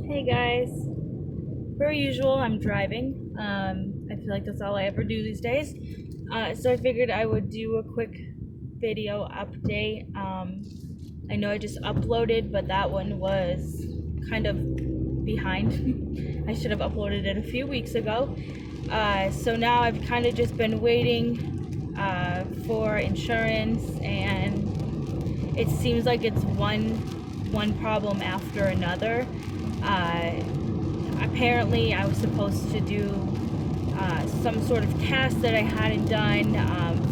Hey guys, per usual, I'm driving. I feel like that's all I ever do these days. So I figured I would do a quick video update. I know I just uploaded, but that one was kind of behind. I should have uploaded it a few weeks ago. So now I've kind of just been waiting for insurance, and it seems like it's one problem after another. Apparently I was supposed to do some sort of test that I hadn't done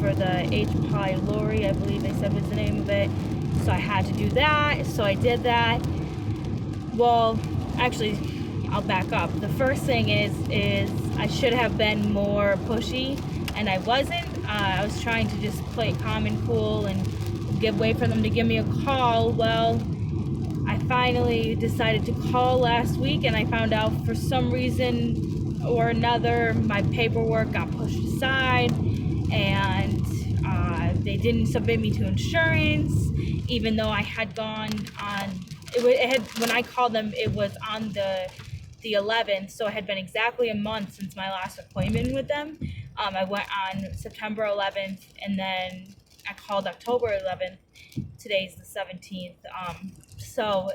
for the H. pylori, I believe they said was the name of it. So I had to do that. So I did that. Well, actually, I'll back up. The first thing is I should have been more pushy, and I wasn't. I was trying to just play it calm and cool and wait for them to give me a call. Well, I finally decided to call last week, and I found out for some reason or another my paperwork got pushed aside, and they didn't submit me to insurance, even though I had gone on. When I called them, it was on the 11th, so it had been exactly a month since my last appointment with them. I went on September 11th, and then I called October 11th. Today's the 17th. So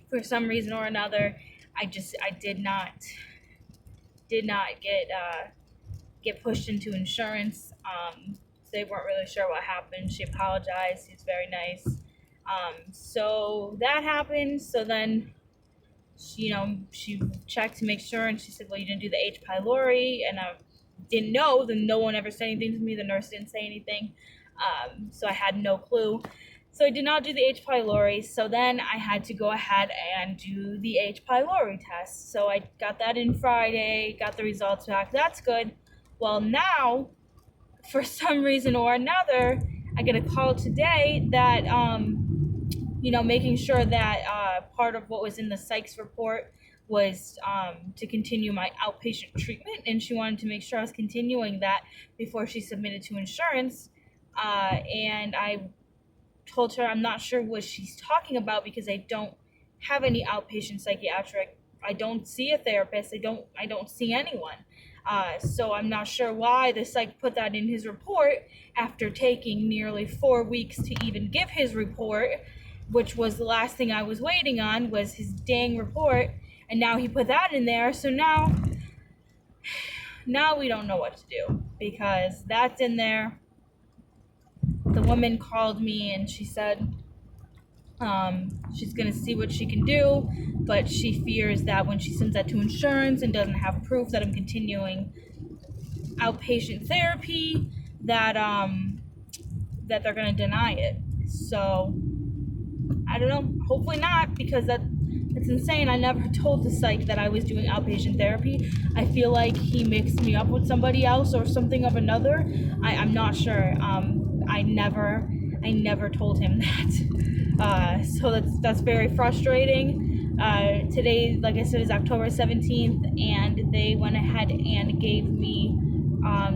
for some reason or another, I did not get pushed into insurance. They weren't really sure what happened. She apologized. She's very nice. So that happened. So then, she checked to make sure, and she said, well, you didn't do the H. pylori, and I didn't know. Then no one ever said anything to me. The nurse didn't say anything. So I had no clue. So I did not do the H. pylori. So then I had to go ahead and do the H. pylori test. So I got that in Friday, got the results back. That's good. Well, now, for some reason or another, I get a call today that, making sure that part of what was in the psychs report was to continue my outpatient treatment, and she wanted to make sure I was continuing that before she submitted to insurance. And I told her I'm not sure what she's talking about because I don't have any outpatient psychiatric. I don't see a therapist. I don't see anyone. So I'm not sure why the psych put that in his report after taking nearly 4 weeks to even give his report, which was the last thing I was waiting on, was his dang report. And now he put that in there. So now we don't know what to do because that's in there. The woman called me and she said she's going to see what she can do, but she fears that when she sends that to insurance and doesn't have proof that I'm continuing outpatient therapy, that they're going to deny it. So I don't know. Hopefully not, because it's insane. I never told the psych that I was doing outpatient therapy. I feel like he mixed me up with somebody else or something of another. I'm not sure. I never told him that. So that's very frustrating. Today, like I said, is October 17th, and they went ahead and gave me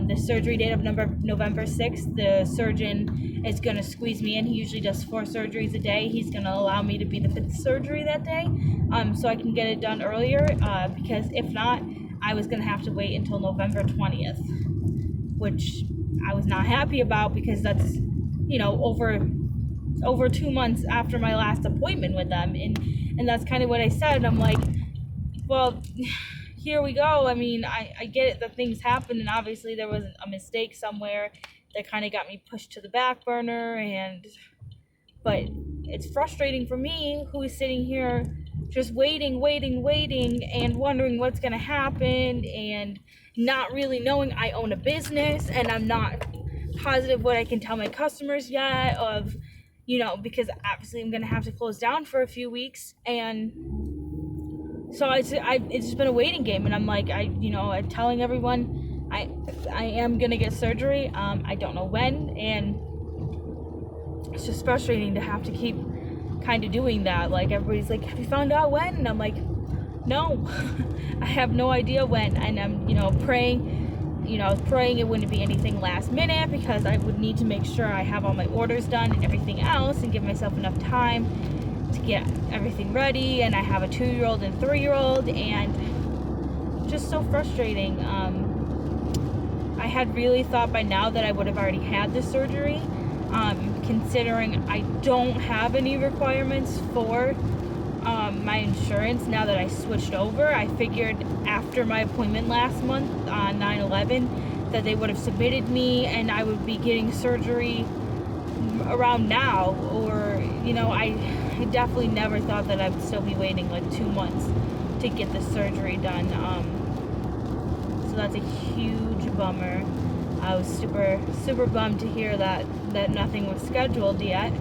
the surgery date of November 6th. The surgeon is going to squeeze me in. He usually does 4 surgeries a day. He's going to allow me to be the 5th surgery that day, so I can get it done earlier, because if not, I was going to have to wait until November 20th, which I was not happy about, because that's, over 2 months after my last appointment with them. And that's kind of what I said. I'm like, well, here we go. I mean, I get it that things happen, and obviously there was a mistake somewhere that kind of got me pushed to the back burner, but it's frustrating for me, who is sitting here just waiting and wondering what's going to happen, and not really knowing I own a business, and I'm not positive what I can tell my customers yet, of, because obviously I'm going to have to close down for a few weeks. And so it's just been a waiting game, and I'm like, I'm telling everyone I am going to get surgery. I don't know when, and it's just frustrating to have to keep kind of doing that. Like, everybody's like, have you found out when? And I'm like, no. I have no idea when. And I'm praying, I was praying it wouldn't be anything last minute, because I would need to make sure I have all my orders done and everything else, and give myself enough time to get everything ready, and I have a 2-year-old and 3-year-old, and just so frustrating. I had really thought by now that I would have already had the surgery, considering I don't have any requirements for my insurance now that I switched over. I figured after my appointment last month on 9/11 that they would have submitted me and I would be getting surgery around now, or I definitely never thought that I would still be waiting like 2 months to get the surgery done. So that's a huge bummer. I was super bummed to hear that nothing was scheduled yet.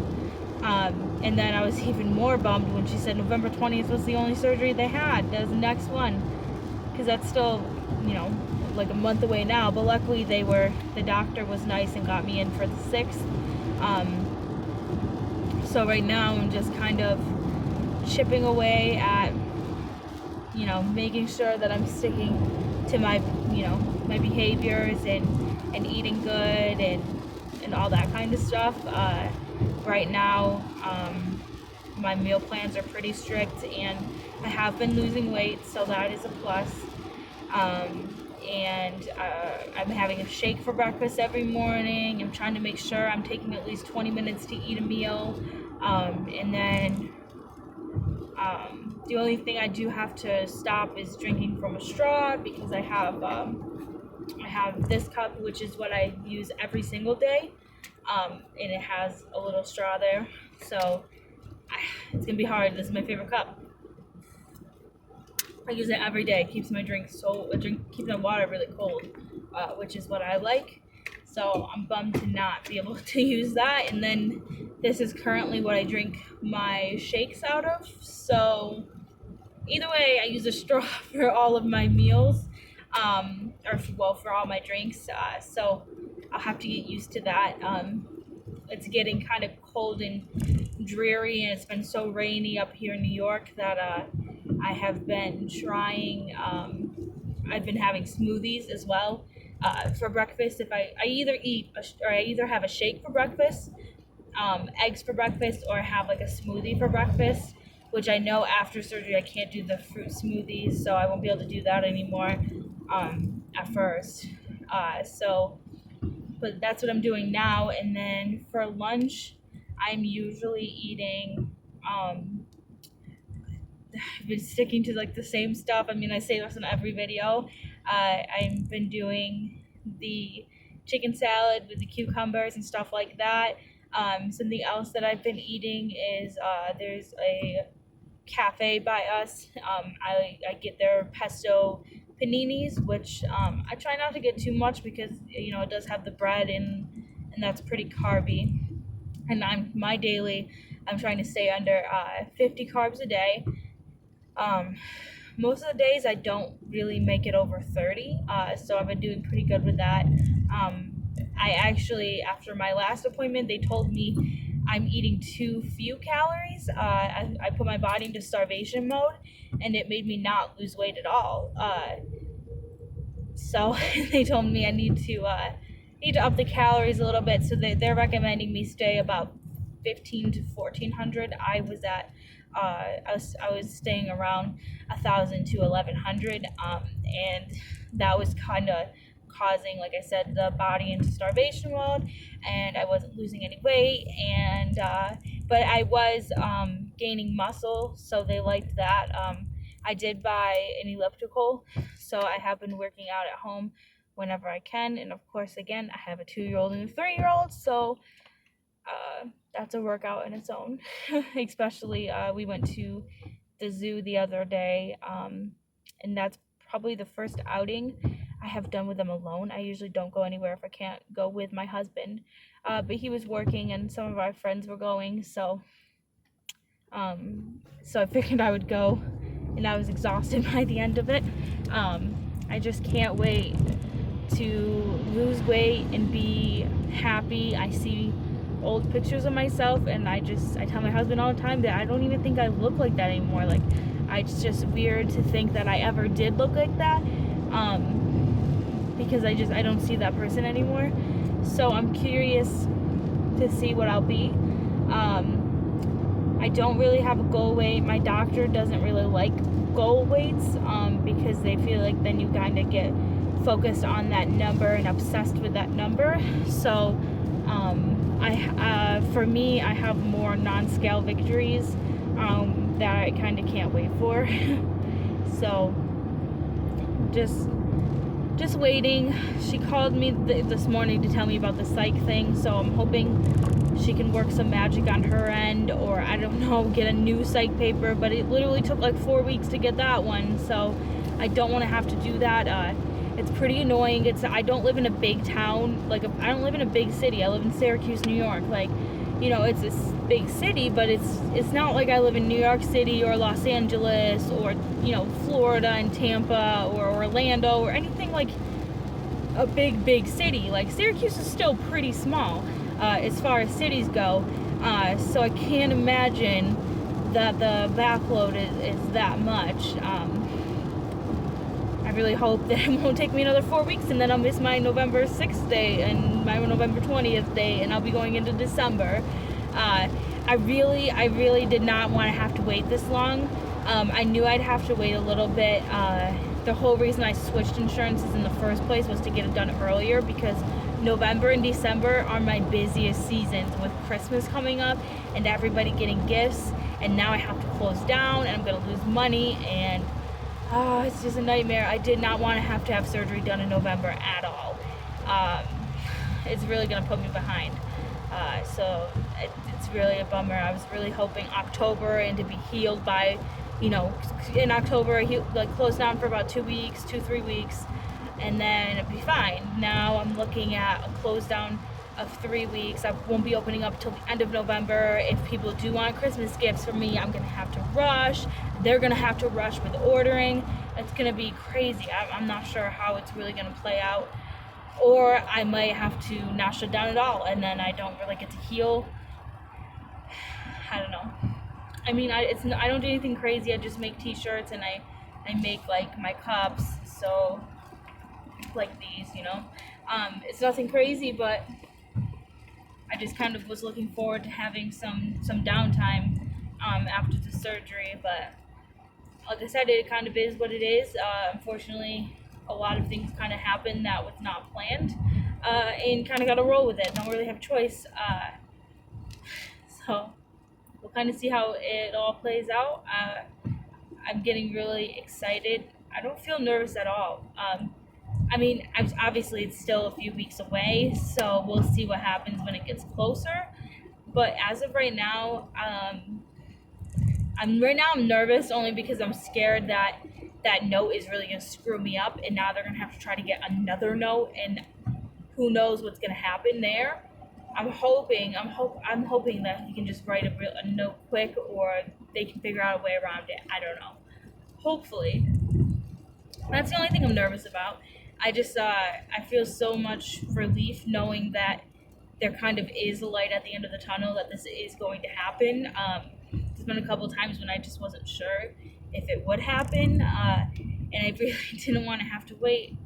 And then I was even more bummed when she said November 20th was the only surgery they had. That was the next one, because that's still, like a month away now. But luckily the doctor was nice and got me in for the 6th. So right now I'm just kind of chipping away at, making sure that I'm sticking to my, my behaviors and eating good and all that kind of stuff. Right now, my meal plans are pretty strict, and I have been losing weight, so that is a plus. And I'm having a shake for breakfast every morning. I'm trying to make sure I'm taking at least 20 minutes to eat a meal. And then the only thing I do have to stop is drinking from a straw, because I have this cup, which is what I use every single day. And it has a little straw there, so it's gonna be hard. This is my favorite cup. I use it every day. It keeps my keeps my water really cold, which is what I like. So I'm bummed to not be able to use that. And then this is currently what I drink my shakes out of. So either way, I use a straw for all of my meals, for all my drinks. So I'll have to get used to that. It's getting kind of cold and dreary, and it's been so rainy up here in New York that I have been trying. I've been having smoothies as well for breakfast. If I either have a shake for breakfast, eggs for breakfast, or have like a smoothie for breakfast, which I know after surgery I can't do the fruit smoothies, so I won't be able to do that anymore at first. But that's what I'm doing now. And then for lunch, I'm usually eating, I've been sticking to like the same stuff. I mean, I say this in every video. I've been doing the chicken salad with the cucumbers and stuff like that. Something else that I've been eating is there's a cafe by us. I get their pesto paninis, which I try not to get too much because it does have the bread and that's pretty carby. And I'm trying to stay under 50 carbs a day. Most of the days I don't really make it over 30, so I've been doing pretty good with that. I actually, after my last appointment, they told me I'm eating too few calories. I put my body into starvation mode, and it made me not lose weight at all. So they told me I need to up the calories a little bit. So they're recommending me stay about 15 to 1400. I was at I was staying around 1000 to 1100, and that was kind of causing, like I said, the body into starvation mode, and I wasn't losing any weight, and but I was gaining muscle, so they liked that. I did buy an elliptical, so I have been working out at home whenever I can, and of course, again, I have a 2-year-old and a 3-year-old, so that's a workout in its own. Especially we went to the zoo the other day, and that's probably the first outing I have done with them alone. I usually don't go anywhere if I can't go with my husband, but he was working and some of our friends were going, so I figured I would go, and I was exhausted by the end of it. I just can't wait to lose weight and be happy. I see old pictures of myself, and I tell my husband all the time that I don't even think I look like that anymore. Like, it's just weird to think that I ever did look like that, because I don't see that person anymore. So I'm curious to see what I'll be. I don't really have a goal weight. My doctor doesn't really like goal weights because they feel like then you kind of get focused on that number and obsessed with that number. So for me, I have more non-scale victories that I kind of can't wait for. So just waiting. She called me this morning to tell me about the psych thing, so I'm hoping she can work some magic on her end, or I don't know, get a new psych paper. But it literally took like 4 weeks to get that one, so I don't want to have to do that. It's pretty annoying. I don't live in a big town, I don't live in a big city. I live in Syracuse, New York. It's a big city, but it's not like I live in New York City or Los Angeles or Florida and Tampa or Orlando or anything like a big city. Like Syracuse is still pretty small as far as cities go, so I can't imagine that the backload is that much. I really hope that it won't take me another 4 weeks and then I'll miss my November 6th day and my November 20th day, and I'll be going into December. I really did not want to have to wait this long. I knew I'd have to wait a little bit. The whole reason I switched insurances in the first place was to get it done earlier, because November and December are my busiest seasons with Christmas coming up and everybody getting gifts, and now I have to close down and I'm going to lose money, and it's just a nightmare. I did not want to have surgery done in November at all. It's really going to put me behind. So it's really a bummer. I was really hoping October and to be healed by, in October, close down for about 3 weeks, and then it'd be fine. Now I'm looking at a close down of 3 weeks. I won't be opening up till the end of November. If people do want Christmas gifts from me, I'm gonna have to rush. They're gonna have to rush with ordering. It's gonna be crazy. I'm not sure how it's really gonna play out. Or I might have to not shut down at all, and then I don't really get to heal. I don't know. I mean, I don't do anything crazy. I just make t-shirts and I make like my cups. So like these, it's nothing crazy, but I just kind of was looking forward to having some downtime after the surgery. But like I said, it kind of is what it is. Unfortunately, a lot of things kind of happened that was not planned, and kind of got to roll with it. Don't really have a choice. So we'll kind of see how it all plays out. I'm getting really excited. I don't feel nervous at all. Obviously it's still a few weeks away, so we'll see what happens when it gets closer. But as of right now, I'm nervous only because I'm scared that note is really gonna screw me up, and now they're gonna have to try to get another note, and who knows what's gonna happen there. I'm hoping that he can just write a note quick, or they can figure out a way around it. I don't know. Hopefully. That's the only thing I'm nervous about. I feel so much relief knowing that there kind of is a light at the end of the tunnel, that this is going to happen. There's been a couple times when I just wasn't sure if it would happen, and I really didn't want to have to wait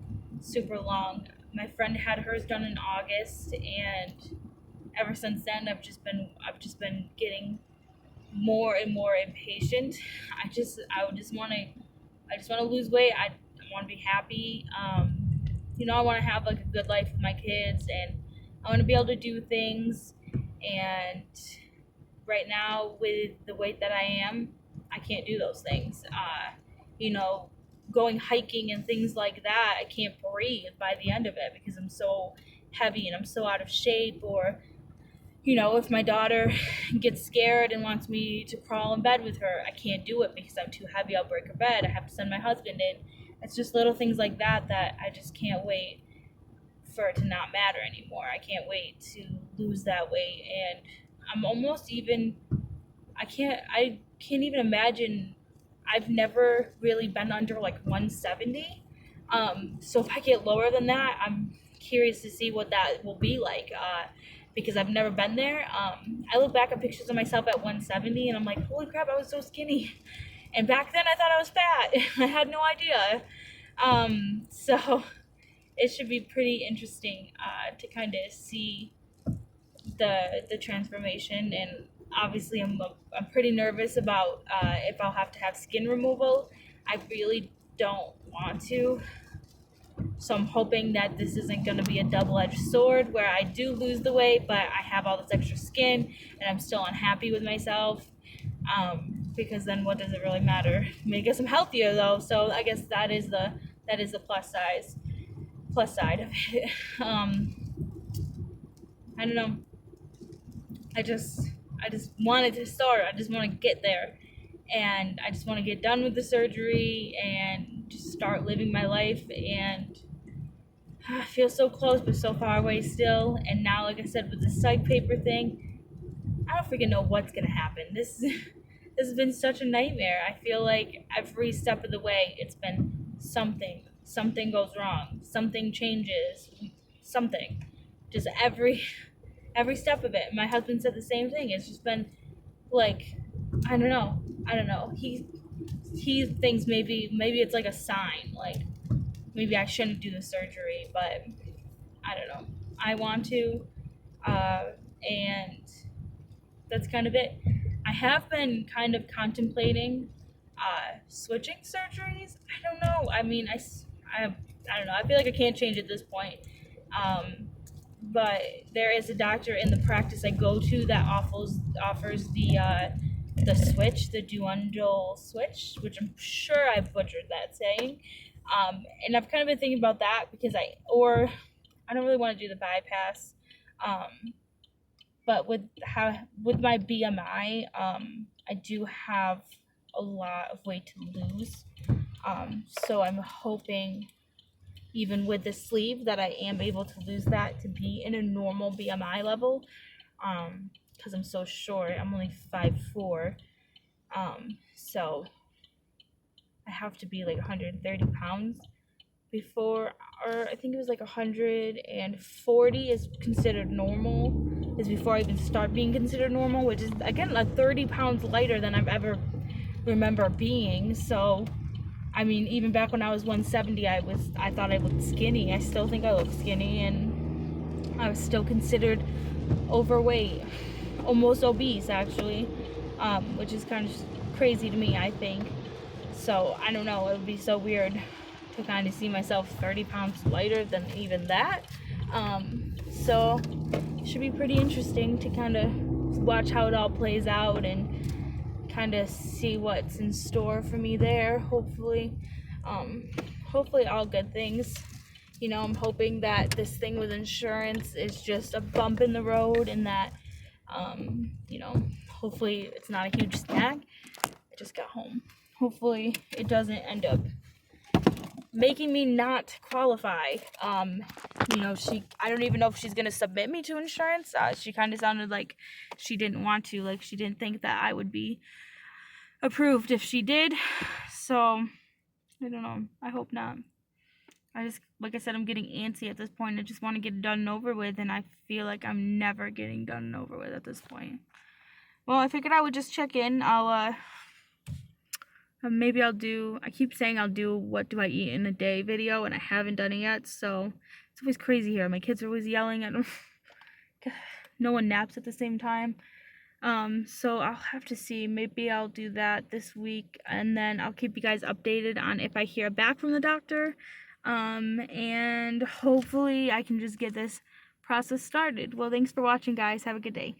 super long. My friend had hers done in August, and ever since then I've just been getting more and more impatient. I just want to lose weight. I want to be happy. I want to have like a good life with my kids, and I want to be able to do things. And right now, with the weight that I am, I can't do those things. Going hiking and things like that, I can't breathe by the end of it because I'm so heavy and I'm so out of shape. Or if my daughter gets scared and wants me to crawl in bed with her, I can't do it because I'm too heavy. I'll break her bed. I have to send my husband in. It's just little things like that I just can't wait for it to not matter anymore. I can't wait to lose that weight. And I'm almost even, I can't even imagine. I've never really been under like 170. So if I get lower than that, I'm curious to see what that will be like. Because I've never been there. I look back at pictures of myself at 170 and I'm like, holy crap, I was so skinny. And back then I thought I was fat. I had no idea. So it should be pretty interesting to kind of see the transformation. And obviously I'm pretty nervous about if I'll have to have skin removal. I really don't want to. So I'm hoping that this isn't going to be a double-edged sword where I do lose the weight, but I have all this extra skin and I'm still unhappy with myself. Because then what does it really matter? I mean, I guess I'm healthier though, so I guess that is the plus side of it. I don't know. I just I just wanted to start. I just want to get there, and I just want to get done with the surgery and just start living my life. And I feel so close, but so far away still. And now, like I said, with the psych paper thing, I don't freaking know what's gonna happen. This has been such a nightmare. I feel like every step of the way, it's been something. Something goes wrong. Something changes. Something. Just every step of it. My husband said the same thing. It's just been like, I don't know. I don't know. He thinks maybe it's like a sign. Like maybe I shouldn't do the surgery, but I don't know. I want to, and that's kind of it. I have been kind of contemplating switching surgeries. I don't know. I mean, I don't know. I feel like I can't change at this point. But there is a doctor in the practice I go to that offers the switch, the duundal switch, which I'm sure I butchered that saying. And I've kind of been thinking about that because I don't really want to do the bypass. But with my BMI, I do have a lot of weight to lose. So I'm hoping, even with the sleeve, that I am able to lose that to be in a normal BMI level. Because I'm so short. I'm only 5'4". So I have to be like 130 pounds before, or I think it was like 140 is considered normal, is before I even start being considered normal, which is again like 30 pounds lighter than I've ever remember being. So I mean, even back when I was 170, I thought I looked skinny. I still think I look skinny, and I was still considered overweight, almost obese actually, which is kind of crazy to me, I think. So I don't know, it would be so weird to kind of see myself 30 pounds lighter than even that. So it should be pretty interesting to kind of watch how it all plays out and kind of see what's in store for me there. Hopefully all good things. You know, I'm hoping that this thing with insurance is just a bump in the road, and that you know, hopefully it's not a huge snag. I just got home. Hopefully it doesn't end up making me not qualify. You know, I don't even know if she's gonna submit me to insurance. She kind of sounded like she didn't want to, like she didn't think that I would be approved if she did. So I don't know. I hope not. I just, like I said, I'm getting antsy at this point. I just want to get it done and over with, and I feel like I'm never getting done and over with at this point. Well, I figured I would just check in. Maybe I keep saying I'll do what do I eat in a day video, and I haven't done it yet, so it's always crazy here. My kids are always yelling at them. No one naps at the same time. So I'll have to see. Maybe I'll do that this week, and then I'll keep you guys updated on if I hear back from the doctor. And hopefully I can just get this process started. Well, thanks for watching, guys. Have a good day.